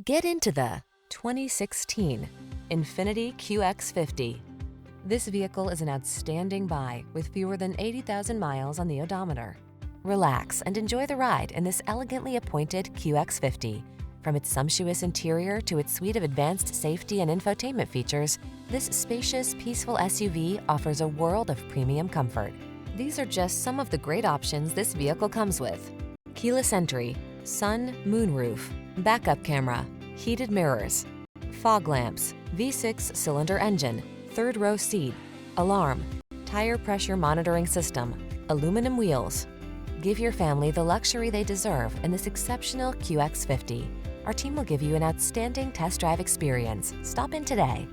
Get into the 2016 INFINITI QX50. This vehicle is an outstanding buy with fewer than 80,000 miles on the odometer. Relax and enjoy the ride in this elegantly appointed QX50. From its sumptuous interior to its suite of advanced safety and infotainment features, this spacious, peaceful SUV offers a world of premium comfort. These are just some of the great options this vehicle comes with: keyless entry, sun, moonroof, backup camera, heated mirrors, fog lamps, V6 cylinder engine, third row seat, alarm, tire pressure monitoring system, aluminum wheels. Give your family the luxury they deserve in this exceptional QX50. Our team will give you an outstanding test drive experience. Stop in today.